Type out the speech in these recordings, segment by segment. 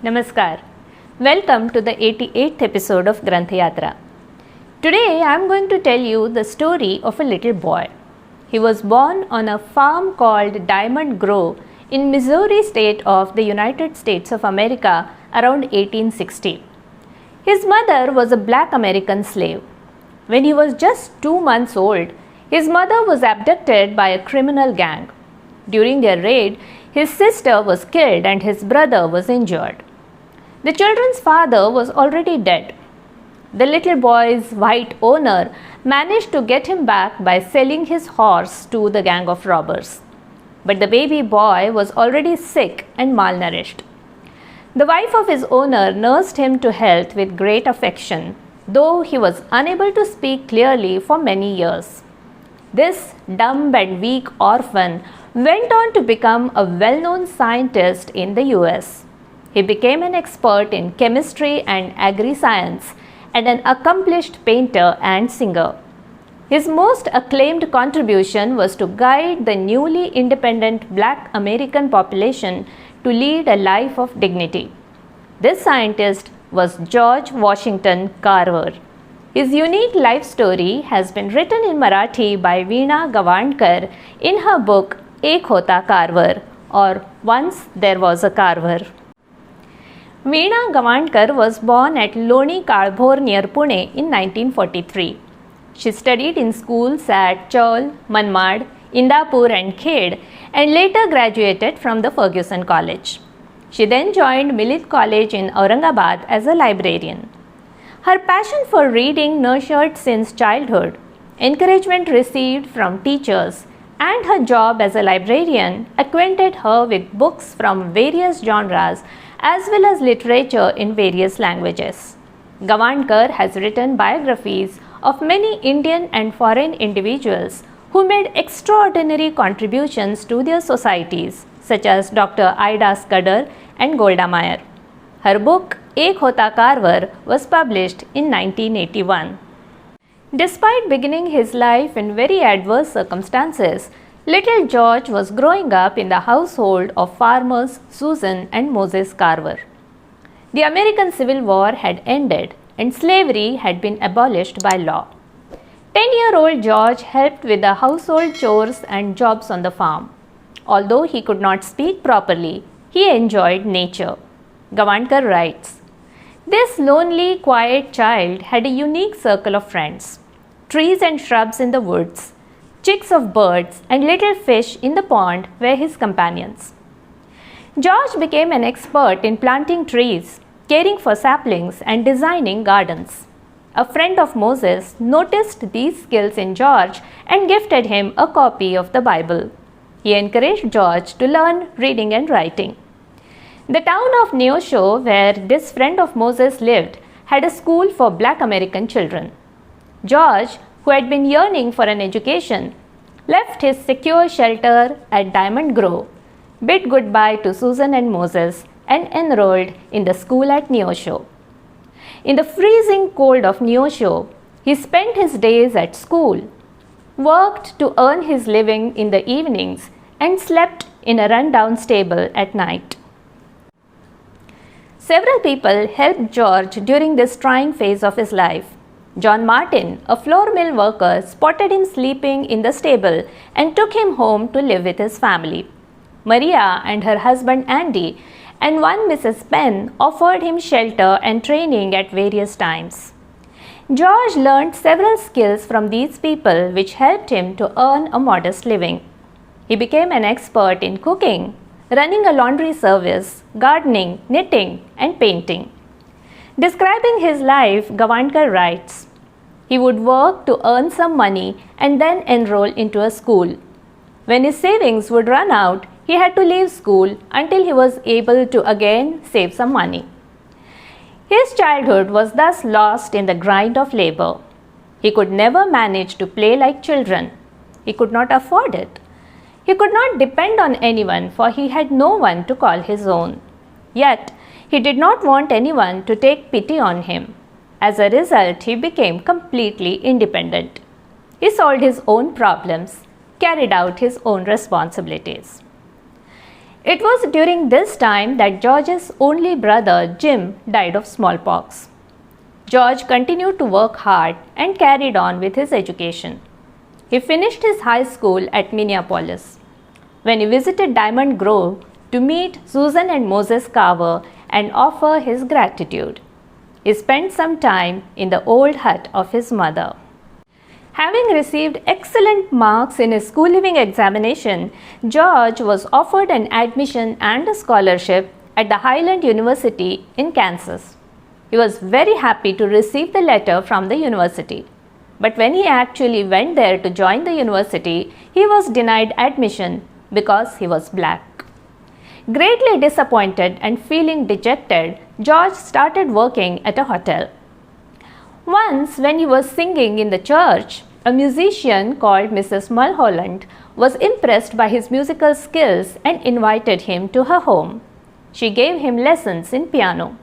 Namaskar. Welcome to the 88th episode of Granthyatra. Today I am going to tell you the story of a little boy. He was born on a farm called Diamond Grove in Missouri state of the United States of America around 1860. His mother was a black American slave. When he was just 2 months old, his mother was abducted by a criminal gang. During their raid, his sister was killed and his brother was injured. The children's father was already dead. The little boy's white owner managed to get him back by selling his horse to the gang of robbers. But the baby boy was already sick and malnourished. The wife of his owner nursed him to health with great affection, though he was unable to speak clearly for many years. This dumb and weak orphan went on to become a well-known scientist in the US. He became an expert in chemistry and agri-science and an accomplished painter and singer. His most acclaimed contribution was to guide the newly independent black American population to lead a life of dignity. This scientist was George Washington Carver. His unique life story has been written in Marathi by Veena Gavankar in her book hota Carver, or Once There Was a Carver. Veena Gavankar was born at Loni Kalbhor near Pune in 1943. She studied in schools at Chaul, Manmad, Indapur and Khed and later graduated from the Ferguson College. She then joined Milit College in Aurangabad as a librarian. Her passion for reading nurtured since childhood, encouragement received from teachers, and her job as a librarian acquainted her with books from various genres as well as literature in various languages. Gavankar has written biographies of many Indian and foreign individuals who made extraordinary contributions to their societies, such as Dr. Ida Scudder and Golda Meir. Her book, hota Carver, was published in 1981. Despite beginning his life in very adverse circumstances, little George was growing up in the household of farmers Susan and Moses Carver. The American Civil War had ended and slavery had been abolished by law. 10-year-old George helped with the household chores and jobs on the farm. Although he could not speak properly, he enjoyed nature. Gavankar writes, "This lonely, quiet child had a unique circle of friends. Trees and shrubs in the woods, chicks of birds and little fish in the pond were his companions." George became an expert in planting trees, caring for saplings and designing gardens. A friend of Moses noticed these skills in George and gifted him a copy of the Bible. He encouraged George to learn reading and writing. The town of Neosho, where this friend of Moses lived, had a school for black American children. George, who had been yearning for an education, left his secure shelter at Diamond Grove, bid goodbye to Susan and Moses, and enrolled in the school at Neosho. In the freezing cold of Neosho, he spent his days at school, worked to earn his living in the evenings, and slept in a run-down stable at night. Several people helped George during this trying phase of his life. John Martin, a flour mill worker, spotted him sleeping in the stable and took him home to live with his family. Maria and her husband Andy and one Mrs. Penn offered him shelter and training at various times. George learned several skills from these people which helped him to earn a modest living. He became an expert in cooking, running a laundry service, gardening, knitting, and painting. Describing his life, Gavankar writes, "He would work to earn some money and then enroll into a school. When his savings would run out, he had to leave school until he was able to again save some money." His childhood was thus lost in the grind of labor. He could never manage to play like children. He could not afford it. He could not depend on anyone, for he had no one to call his own. Yet, he did not want anyone to take pity on him. As a result, he became completely independent. He solved his own problems, carried out his own responsibilities. It was during this time that George's only brother Jim died of smallpox. George continued to work hard and carried on with his education. He finished his high school at Minneapolis. When he visited Diamond Grove to meet Susan and Moses Carver and offer his gratitude, he spent some time in the old hut of his mother. Having received excellent marks in his school leaving examination, George was offered an admission and a scholarship at the Highland University in Kansas. He was very happy to receive the letter from the university. But when he actually went there to join the university, he was denied admission because he was black. Greatly disappointed and feeling dejected, George started working at a hotel. Once, when he was singing in the church, a musician called Mrs. Mulholland was impressed by his musical skills and invited him to her home. She gave him lessons in piano.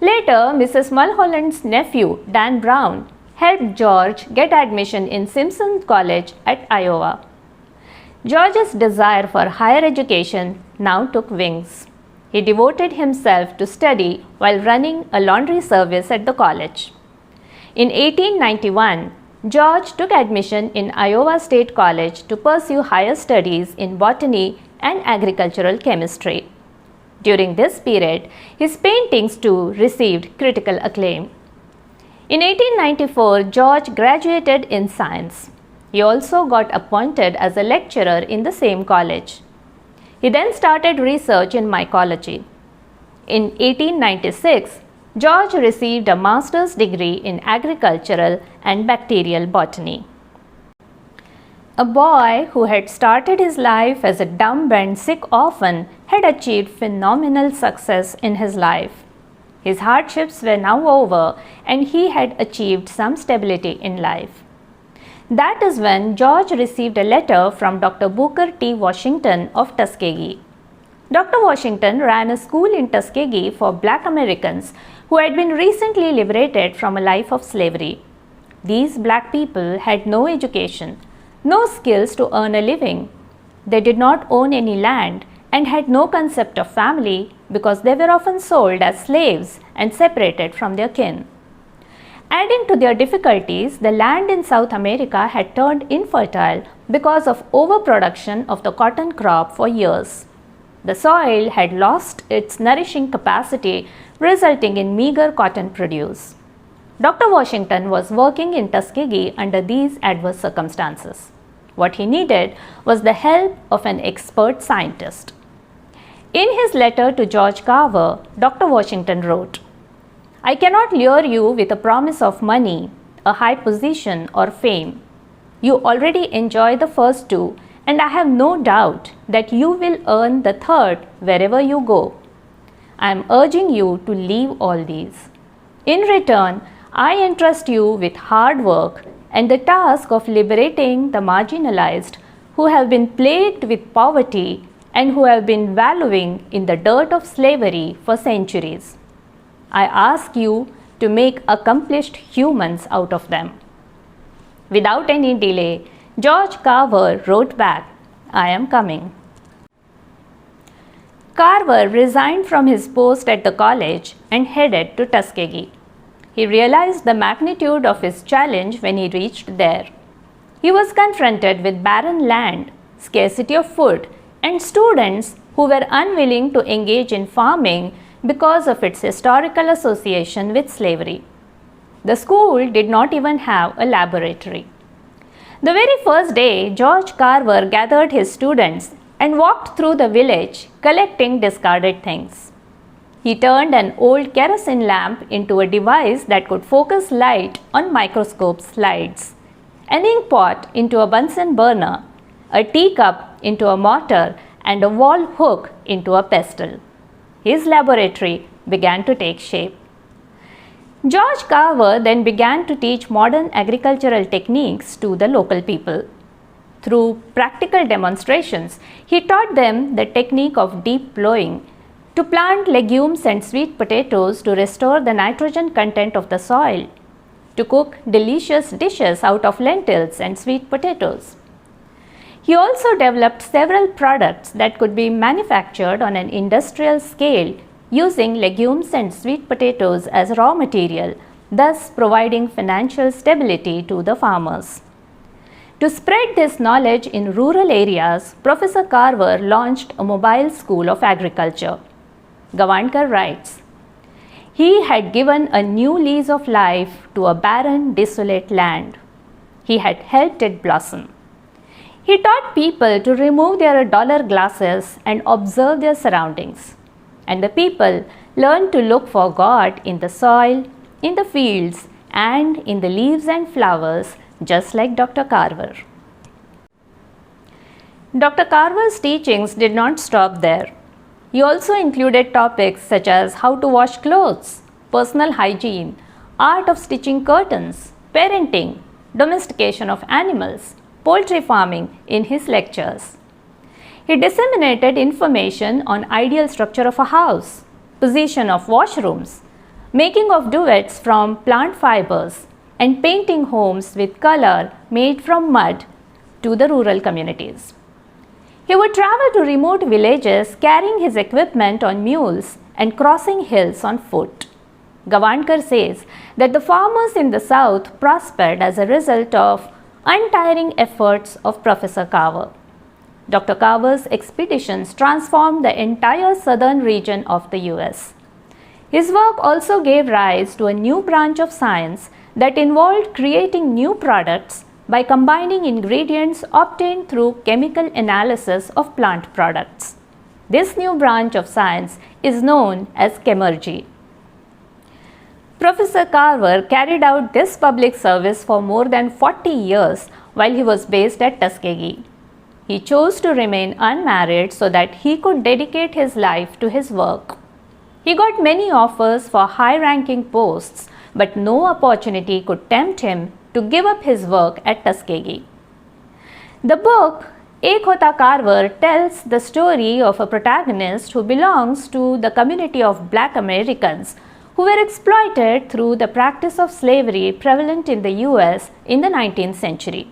Later, Mrs. Mulholland's nephew, Dan Brown, helped George get admission in Simpson College at Iowa. George's desire for higher education now took wings. He devoted himself to study while running a laundry service at the college. In 1891, George took admission in Iowa State College to pursue higher studies in botany and agricultural chemistry. During this period, his paintings too received critical acclaim. In 1894, George graduated in science. He also got appointed as a lecturer in the same college. He then started research in mycology. In 1896, George received a master's degree in agricultural and bacterial botany. A boy who had started his life as a dumb and sick orphan had achieved phenomenal success in his life. His hardships were now over and he had achieved some stability in life. That is when George received a letter from Dr. Booker T. Washington of Tuskegee. Dr. Washington ran a school in Tuskegee for black Americans who had been recently liberated from a life of slavery. These black people had no education, no skills to earn a living. They did not own any land and had no concept of family because they were often sold as slaves and separated from their kin. Adding to their difficulties, the land in South America had turned infertile because of overproduction of the cotton crop for years. The soil had lost its nourishing capacity, resulting in meager cotton produce. Dr. Washington was working in Tuskegee under these adverse circumstances. What he needed was the help of an expert scientist. In his letter to George Carver, Dr. Washington wrote, "I cannot lure you with a promise of money, a high position, or fame. You already enjoy the first two, and I have no doubt that you will earn the third wherever you go. I am urging you to leave all these. In return, I entrust you with hard work and the task of liberating the marginalized who have been plagued with poverty and who have been wallowing in the dirt of slavery for centuries. I ask you to make accomplished humans out of them." Without any delay, George Carver wrote back, "I am coming." Carver resigned from his post at the college and headed to Tuskegee. He realized the magnitude of his challenge when he reached there. He was confronted with barren land, scarcity of food, and students who were unwilling to engage in farming because of its historical association with slavery. The school did not even have a laboratory. The very first day, George Carver gathered his students and walked through the village collecting discarded things. He turned an old kerosene lamp into a device that could focus light on microscope slides, an ink pot into a Bunsen burner, a teacup into a mortar, and a wall hook into a pestle. His laboratory began to take shape. George Carver then began to teach modern agricultural techniques to the local people. Through practical demonstrations, he taught them the technique of deep plowing, to plant legumes and sweet potatoes to restore the nitrogen content of the soil, to cook delicious dishes out of lentils and sweet potatoes. He also developed several products that could be manufactured on an industrial scale using legumes and sweet potatoes as raw material, thus providing financial stability to the farmers. To spread this knowledge in rural areas, Professor Carver launched a mobile school of agriculture. Gavankar writes, "He had given a new lease of life to a barren, desolate land. He had helped it blossom. He taught people to remove their dollar glasses and observe their surroundings. And the people learned to look for God in the soil, in the fields, and in the leaves and flowers, just like Dr. Carver." Dr. Carver's teachings did not stop there. He also included topics such as how to wash clothes, personal hygiene, art of stitching curtains, parenting, domestication of animals, poultry farming in his lectures. He disseminated information on ideal structure of a house, position of washrooms, making of duvets from plant fibers, and painting homes with color made from mud to the rural communities. He would travel to remote villages carrying his equipment on mules and crossing hills on foot. Gavankar says that the farmers in the south prospered as a result of untiring efforts of Professor Carver. Dr. Carver's expeditions transformed the entire southern region of the US. His work also gave rise to a new branch of science that involved creating new products by combining ingredients obtained through chemical analysis of plant products. This new branch of science is known as chemurgy. Professor Carver carried out this public service for more than 40 years while he was based at Tuskegee. He chose to remain unmarried so that he could dedicate his life to his work. He got many offers for high-ranking posts, but no opportunity could tempt him to give up his work at Tuskegee. The book, hota Carver, tells the story of a protagonist who belongs to the community of Black Americans who were exploited through the practice of slavery prevalent in the US in the 19th century.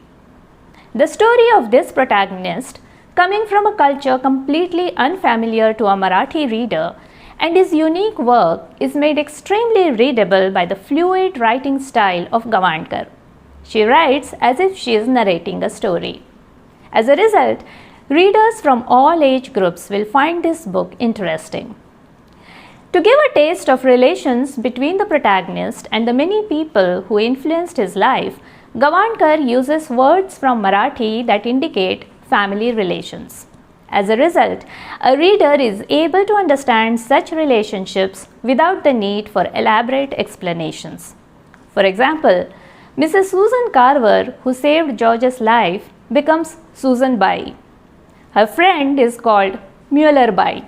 The story of this protagonist, coming from a culture completely unfamiliar to a Marathi reader, and his unique work is made extremely readable by the fluid writing style of Gavankar. She writes as if she is narrating a story. As a result, readers from all age groups will find this book interesting. To give a taste of relations between the protagonist and the many people who influenced his life, Gavankar uses words from Marathi that indicate family relations. As a result, a reader is able to understand such relationships without the need for elaborate explanations. For example, Mrs. Susan Carver, who saved George's life, becomes Susan Bai. Her friend is called Mueller Bai.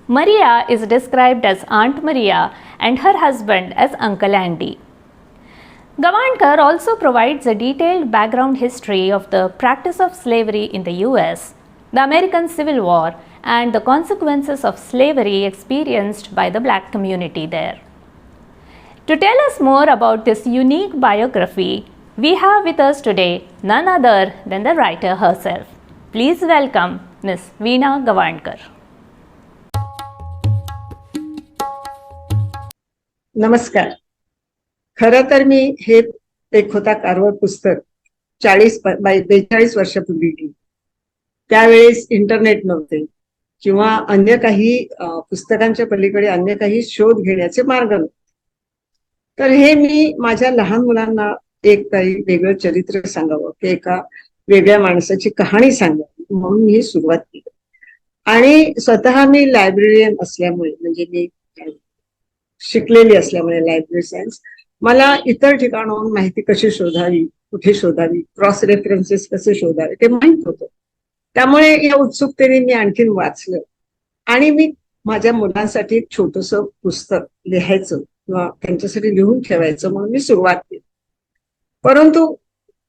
Maria is described as Aunt Maria and her husband as Uncle Andy. Gavankar also provides a detailed background history of the practice of slavery in the US, the American Civil War, and the consequences of slavery experienced by the Black community there. To tell us more about this unique biography, we have with us today none other than the writer herself. Please welcome Ms. Veena Gavankar. नमस्कार. खरं तर मी हे एक होता Carver पुस्तक 42 वर्षापूर्वी लिहिलं. त्यावेळेस internet नव्हते किंवा अन्य काही पुस्तकांच्या पलीकडे अन्य काही शोध घेण्याचे मार्ग नव्हते. तर हे मी माझ्या लहान मुलांना एक काही वेगळं चरित्र सांगावं की एका वेगळ्या माणसाची कहाणी सांगावी म्हणून मी सुरुवात केली. आणि स्वतः मी लायब्ररियन असल्यामुळे, म्हणजे मी शिकलेली असल्यामुळे लायब्ररी सायन्स, मला इतर ठिकाणाहून माहिती कशी शोधावी, कुठे शोधावी, क्रॉस रेफरन्सेस कसे शोधावे ते माहित होतं. त्यामुळे या उत्सुकतेने मी आणखीन वाचलं आणि मी माझ्या मुलांसाठी एक छोटंसं पुस्तक लिहायचं किंवा त्यांच्यासाठी लिहून ठेवायचं म्हणून मी सुरुवात केली. परंतु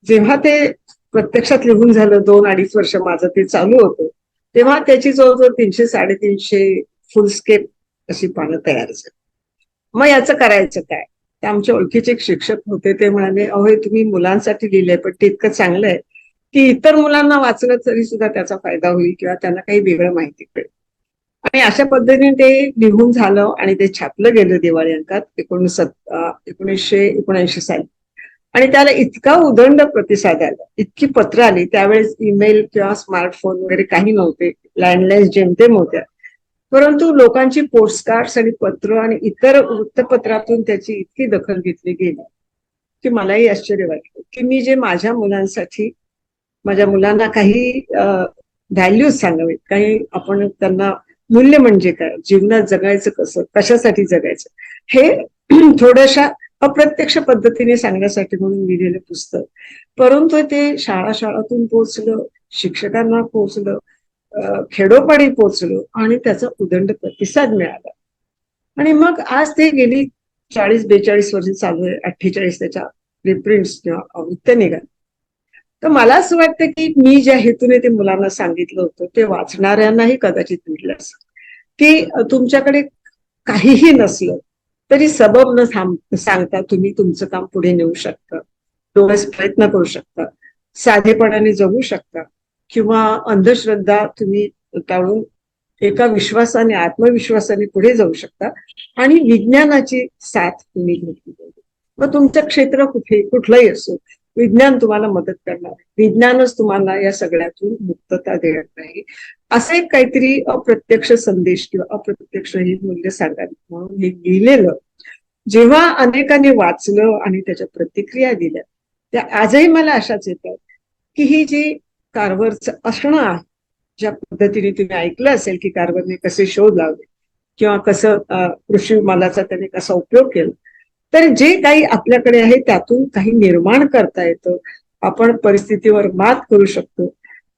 जेव्हा ते प्रत्यक्षात लिहून झालं, 2-2.5 वर्ष माझं ते चालू होतं, तेव्हा त्याची जवळजवळ 300-350 फुलस्केप अशी पानं तयार झाली. मग याचं करायचं काय? ते आमच्या ओळखीचे एक शिक्षक होते, ते म्हणाले, अहो हे तुम्ही मुलांसाठी लिहिलंय पण ते इतकं चांगलं आहे की इतर मुलांना वाचलं तरी सुद्धा त्याचा फायदा होईल किंवा त्यांना काही वेगळं माहिती कळेल. आणि अशा पद्धतीने ते लिहून झालं आणि ते छापलं गेलं दिवाळी अंकात 1979 साली. आणि त्याला इतका उदंड प्रतिसाद आला, इतकी पत्र आली. त्यावेळेस ईमेल किंवा स्मार्टफोन वगैरे काही नव्हते, लँडलाईन जेमतेम होत्या. परंतु लोकांची पोस्टकार्ड्स आणि पत्र आणि इतर वृत्तपत्रातून त्याची इतकी दखल घेतली गेली की मलाही आश्चर्य वाटलं की मी जे माझ्या मुलांसाठी, माझ्या मुलांना काही व्हॅल्यूज सांगावेत, काही आपण त्यांना मूल्य म्हणजे काय, जीवनात जगायचं कसं, कशासाठी जगायचं, हे थोड्याशा अप्रत्यक्ष पद्धतीने सांगण्यासाठी म्हणून लिहिलेलं पुस्तक. परंतु ते शाळातून पोहोचलं, शिक्षकांना पोहोचलं, खेडोपाडी पोहोचलं आणि त्याचा उदंड प्रतिसाद मिळाला. आणि मग आज ते गेली 40-42 वर्ष चालू आहे. 48 त्याच्या रिप्रिंट्स किंवा आवृत्त्या निघाल्या. तर मला असं वाटतं की मी ज्या हेतूने ते मुलांना सांगितलं होतं ते वाचणाऱ्यांनाही कदाचित मिळलं असं, की तुमच्याकडे काहीही नसलं तरी सबब न सांगता तुम्ही तुमचं काम पुढे नेऊ शकता, डोळ्यास प्रयत्न करू शकता, साधेपणाने जगू शकता किंवा अंधश्रद्धा तुम्ही टाळून एका विश्वासाने, आत्मविश्वासाने पुढे जाऊ शकता आणि विज्ञानाची साथ तुम्ही घेतली पाहिजे. मग तुमचं क्षेत्र कुठलंही असो, विज्ञान तुम्हाला मदत करणार आहे. विज्ञानच तुम्हाला या सगळ्यातून मुक्तता देणार नाही. असं एक काहीतरी अप्रत्यक्ष संदेश किंवा अप्रत्यक्ष ही मूल्य सांगावी म्हणून हे लिहिलेलं जेव्हा अनेकांनी वाचलं आणि त्याच्या प्रतिक्रिया दिल्या, त्या आजही मला अशाच येतात की ही जी कार्व्हरचं असणं आहे, ज्या पद्धतीने तुम्ही ऐकलं असेल की कार्व्हरने कसे शोध लावले किंवा कसं कृषी मालाचा त्याने कसा उपयोग केला, तर जे काही आपल्याकडे आहे त्यातून काही निर्माण करता येतं, आपण परिस्थितीवर मात करू शकतो,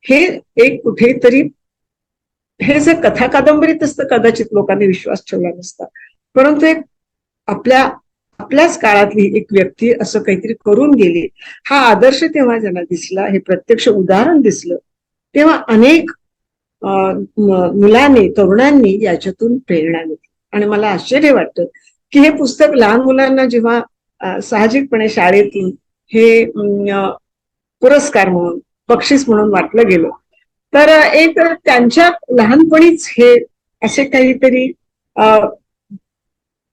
हे एक कुठेतरी, हे जर कथा कादंबरीत असतं कदाचित लोकांनी विश्वास ठेवला नसता. परंतु एक आपल्याच काळातली एक व्यक्ती असं काहीतरी करून गेली, हा आदर्श तेव्हा ज्यांना दिसला, हे प्रत्यक्ष उदाहरण दिसलं, तेव्हा अनेक मुलांनी, तरुणांनी याच्यातून प्रेरणा घेतली. आणि मला आश्चर्य वाटतं की हे पुस्तक लहान मुलांना जेव्हा साहजिकपणे शाळेतून हे पुरस्कार म्हणून, बक्षीस म्हणून वाटलं गेलं, तर एक त्यांच्या लहानपणीच हे असे काहीतरी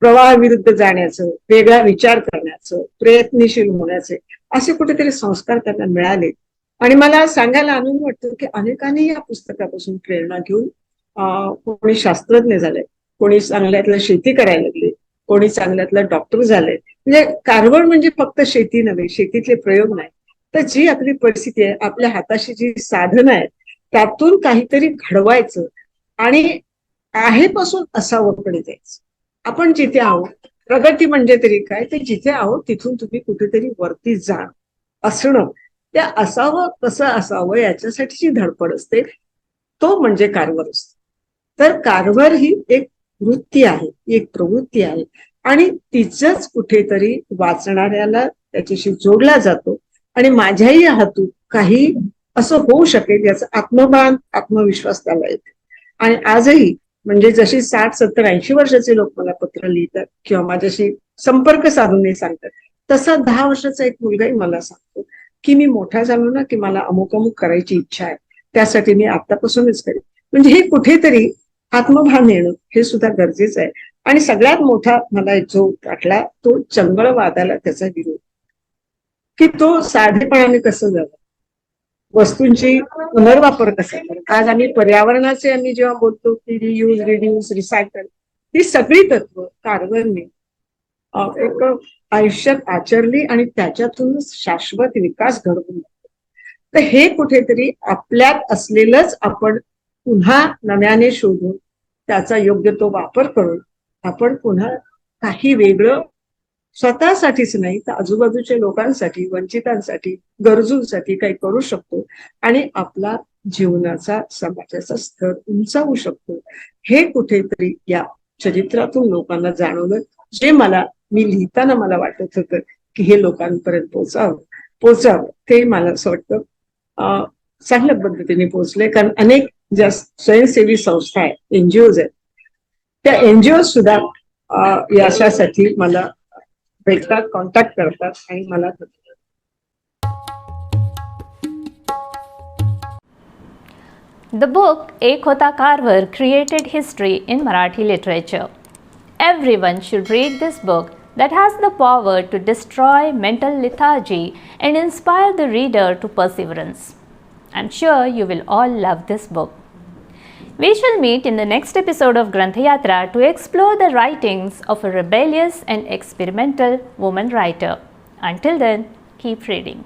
प्रवाहाविरुद्ध जाण्याचं, वेगळा विचार करण्याचं, प्रयत्नशील होण्याचे असे कुठेतरी संस्कार त्यांना मिळाले. आणि मला सांगायला आनंद वाटतो की अनेकांनी या पुस्तकापासून प्रेरणा घेऊन कोणी शास्त्रज्ञ झाले, कोणी चांगल्यातलं शेती करायला लागले, कोणी चांगल्यातलं डॉक्टर झाले. म्हणजे कार्व्हर म्हणजे फक्त शेती नव्हे, शेतीतले प्रयोग नाही, तर जी आपली परिस्थिती आहे, आपल्या हाताशी जी साधनं आहेत, त्यातून काहीतरी घडवायचं आणि आहेपासून असावंकडे जायचं. आपण जिथे आहोत, प्रगती म्हणजे तरी काय, ते जिथे आहोत तिथून तुम्ही कुठेतरी वरती जा असणं, त्या असावं कसं असावं याच्यासाठीची धडपड असते, तो म्हणजे कार्व्हर असतो. तर कार्व्हर ही एक वृत्ती आहे, एक प्रवृत्ती आहे आणि तिचंच कुठेतरी वाचणाऱ्याला त्याच्याशी जोडला जातो आणि माझ्याही हातून काही असं होऊ शकेल याचा आत्मभान, आत्मविश्वास त्याला येते. आणि आजही म्हणजे जशी 60-70-80 वर्षाचे लोक मला पत्र लिहितात किंवा माझ्याशी संपर्क साधून सांगतात, तसा 10 वर्षाचा एक मुलगाही मला सांगतो की मी मोठा झालो ना की मला अमुक अमुक करायची इच्छा आहे, त्यासाठी मी आतापासूनच करेन. म्हणजे हे कुठेतरी आत्मभान येणं हे सुद्धा गरजेचं आहे. आणि सगळ्यात मोठा मला जो वाटला तो चंगळवादाला त्याचा विरोध, की तो साधेपणाने कसं जावं, वस्तूंची पुनर्वापर कसा करायचा. आज आम्ही पर्यावरणाचे जेव्हा बोलतो की रियूज, रिड्यूस, रिसायकल, ही सगळी तत्व कार्व्हरने एक आयुष्यात आचरली आणि त्याच्यातूनच शाश्वत विकास घडवून. तर हे कुठेतरी आपल्यात असलेलंच आपण पुन्हा नव्याने शोधून त्याचा योग्य तो वापर करून आपण पुन्हा काही वेगळं स्वतःसाठीच नाही तर आजूबाजूच्या लोकांसाठी, वंचितांसाठी, गरजूंसाठी काही करू शकतो आणि आपला जीवनाचा, समाजाचा स्तर उंचावू शकतो. हे कुठेतरी या चरित्रातून लोकांना जाणवलं, जे मी लिहिताना मला वाटत होतं की हे लोकांपर्यंत पोचावं ते मला असं वाटतं चांगल्या पद्धतीने पोहोचले. कारण अनेक ज्या स्वयंसेवी संस्था आहेत, एनजीओज आहेत, त्या एनजीओ सुद्धा यासाठी मला भेटतात, कॉन्टॅक्ट करतात आणि मला The book Ek Hota Carver created history in Marathi literature. Everyone should read this book that has the power to destroy mental lethargy and inspire the reader to perseverance. I'm sure you will all love this book. We shall meet in the next episode of Granthyatra to explore the writings of a rebellious and experimental woman writer. Until then, keep reading.